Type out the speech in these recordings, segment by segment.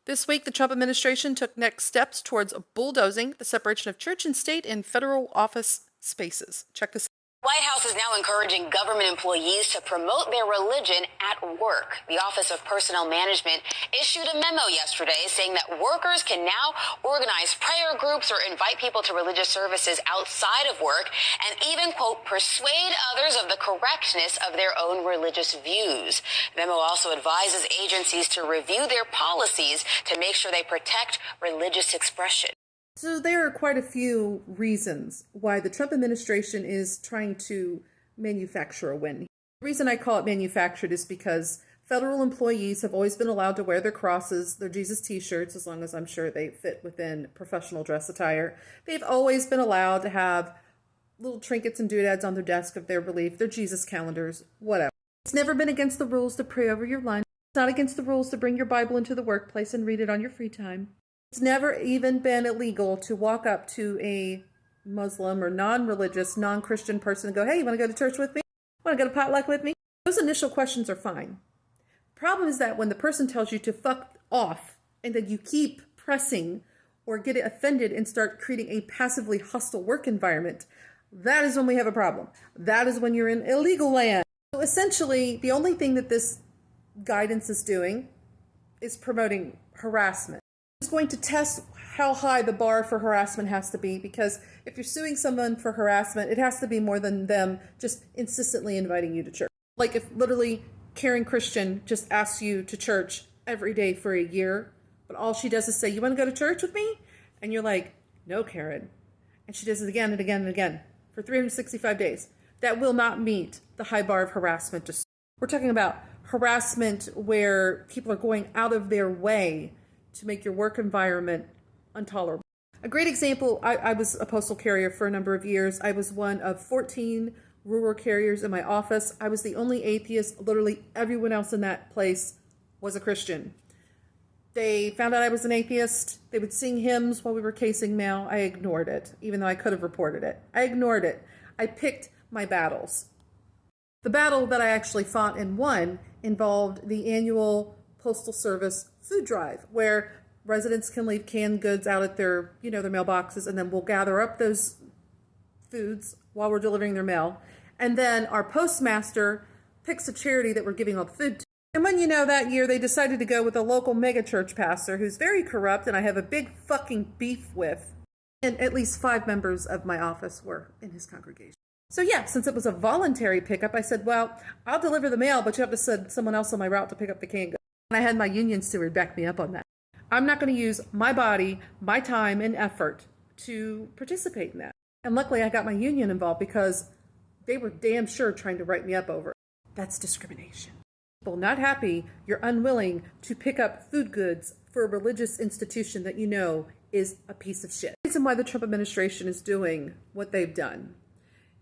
This week, the Trump administration took next steps towards bulldozing the separation of church and state in federal office spaces. Check this out. White House is now encouraging government employees to promote their religion at work. The Office of Personnel Management issued a memo yesterday saying that workers can now organize prayer groups or invite people to religious services outside of work and even, quote, persuade others of the correctness of their own religious views. The memo also advises agencies to review their policies to make sure they protect religious expression. So there are quite a few reasons why the Trump administration is trying to manufacture a win. The reason I call it manufactured is because federal employees have always been allowed to wear their crosses, their Jesus t-shirts, as long as I'm sure they fit within professional dress attire. They've always been allowed to have little trinkets and doodads on their desk of their belief, their Jesus calendars, whatever. It's never been against the rules to pray over your lunch. It's not against the rules to bring your Bible into the workplace and read it on your free time. It's never even been illegal to walk up to a Muslim or non-religious, non-Christian person and go, hey, you want to go to church with me? Want to go to potluck with me? Those initial questions are fine. The problem is that when the person tells you to fuck off and then you keep pressing or get offended and start creating a passively hostile work environment, that is when we have a problem. That is when you're in illegal land. So essentially, the only thing that this guidance is doing is promoting harassment. It's going to test how high the bar for harassment has to be, because if you're suing someone for harassment, it has to be more than them just insistently inviting you to church. Like if literally Karen Christian just asks you to church every day for a year, but all she does is say, you want to go to church with me? And you're like, no, Karen. And she does it again and again and again for 365 days. That will not meet the high bar of harassment. We're talking about harassment where people are going out of their way to make your work environment intolerable. A great example, I was a postal carrier for a number of years. I was one of 14 rural carriers in my office. I was the only atheist. Literally everyone else in that place was a Christian. They found out I was an atheist. They would sing hymns while we were casing mail. I ignored it, even though I could have reported it. I ignored it. I picked my battles. The battle that I actually fought and won involved the annual Postal Service food drive, where residents can leave canned goods out at their, their mailboxes, and then we'll gather up those foods while we're delivering their mail. And then our postmaster picks a charity that we're giving all the food to. And when that year they decided to go with a local megachurch pastor who's very corrupt and I have a big fucking beef with. And at least 5 members of my office were in his congregation. So yeah, since it was a voluntary pickup, I said, well, I'll deliver the mail, but you have to send someone else on my route to pick up the canned goods. And I had my union steward back me up on that. I'm not going to use my body, my time, and effort to participate in that. And luckily, I got my union involved because they were damn sure trying to write me up over it. That's discrimination. People not happy you're unwilling to pick up food goods for a religious institution that you know is a piece of shit. The reason why the Trump administration is doing what they've done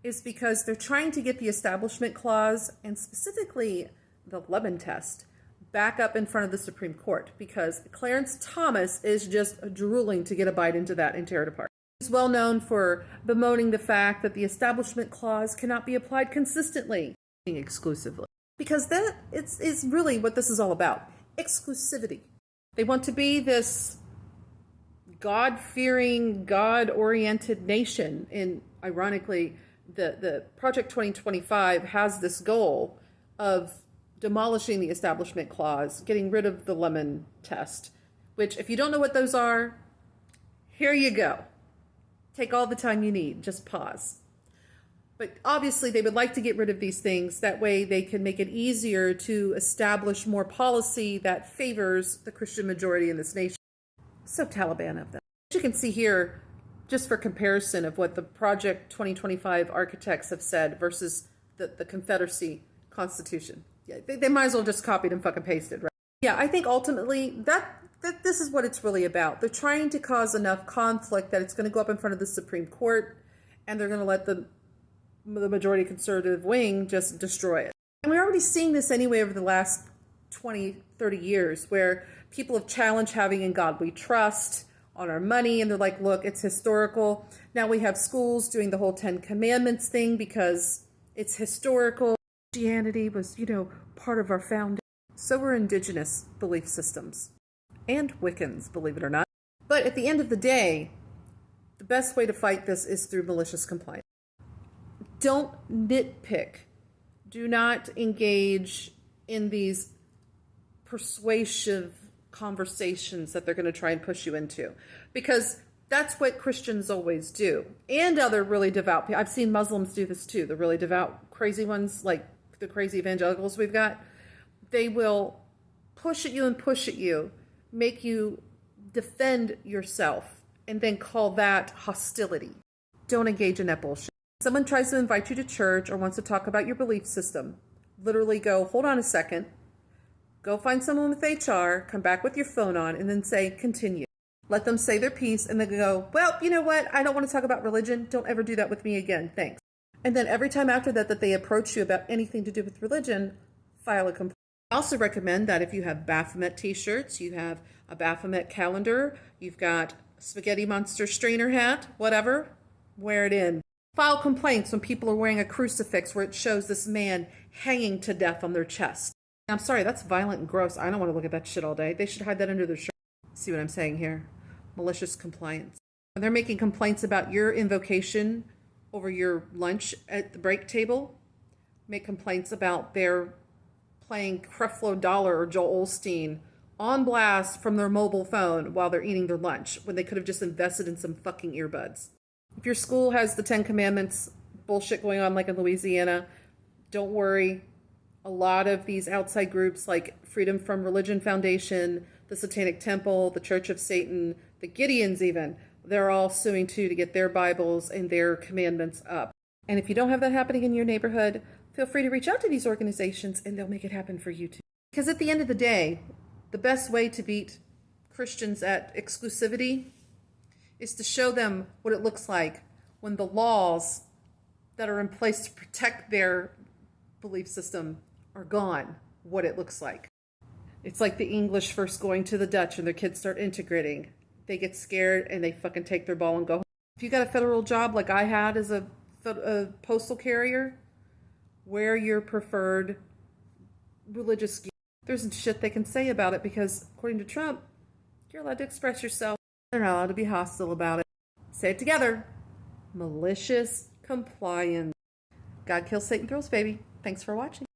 is because they're trying to get the Establishment Clause, and specifically the Lemon Test, back up in front of the Supreme Court, because Clarence Thomas is just drooling to get a bite into that and tear it apart. He's well known for bemoaning the fact that the Establishment Clause cannot be applied consistently, exclusively, because that is really what this is all about, exclusivity. They want to be this God-fearing, God-oriented nation, and ironically, the Project 2025 has this goal of demolishing the Establishment Clause, getting rid of the Lemon Test, which if you don't know what those are, here you go. Take all the time you need, just pause. But obviously they would like to get rid of these things. That way they can make it easier to establish more policy that favors the Christian majority in this nation. So Taliban of them. As you can see here, just for comparison of what the Project 2025 architects have said versus the Confederacy Constitution. Yeah, they might as well just copied and fucking pasted, right? Yeah, I think ultimately that this is what it's really about. They're trying to cause enough conflict that it's going to go up in front of the Supreme Court, and they're going to let the majority conservative wing just destroy it. And we're already seeing this anyway over the last 20, 30 years, where people have challenged having in God we trust on our money, and they're like, look, it's historical. Now we have schools doing the whole 10 Commandments thing because it's historical. Christianity was, part of our foundation. So were indigenous belief systems. and Wiccans, believe it or not. But at the end of the day, the best way to fight this is through malicious compliance. Don't nitpick. Do not engage in these persuasive conversations that they're going to try and push you into, because that's what Christians always do, and other really devout people. I've seen Muslims do this too, the really devout crazy ones, like the crazy evangelicals we've got. They will push at you, make you defend yourself, and then call that hostility. Don't engage in that bullshit. Someone tries to invite you to church or wants to talk about your belief system, literally go, hold on a second, go find someone with HR, come back with your phone on, and then say, continue. Let them say their piece, and then go, well, you know what? I don't want to talk about religion. Don't ever do that with me again. Thanks. And then every time after that they approach you about anything to do with religion, file a complaint. I also recommend that if you have Baphomet t-shirts, you have a Baphomet calendar, you've got spaghetti monster strainer hat, whatever, wear it in. File complaints when people are wearing a crucifix where it shows this man hanging to death on their chest. I'm sorry, that's violent and gross. I don't want to look at that shit all day. They should hide that under their shirt. See what I'm saying here? Malicious compliance. When they're making complaints about your invocation over your lunch at the break table, make complaints about their playing Creflo Dollar or Joel Osteen on blast from their mobile phone while they're eating their lunch, when they could have just invested in some fucking earbuds. If your school has the 10 Commandments bullshit going on like in Louisiana, don't worry. A lot of these outside groups like Freedom from Religion Foundation, the Satanic Temple, the Church of Satan, the Gideons even, they're all suing too to get their Bibles and their commandments up. And if you don't have that happening in your neighborhood, feel free to reach out to these organizations and they'll make it happen for you too. Because at the end of the day, the best way to beat Christians at exclusivity is to show them what it looks like when the laws that are in place to protect their belief system are gone, what it looks like. It's like the English first going to the Dutch and their kids start integrating. They get scared and they fucking take their ball and go home. If you got a federal job like I had as a postal carrier, wear your preferred religious gear. There's shit they can say about it because, according to Trump, you're allowed to express yourself. They're not allowed to be hostile about it. Say it together. Malicious compliance. God kills Satan throws, baby. Thanks for watching.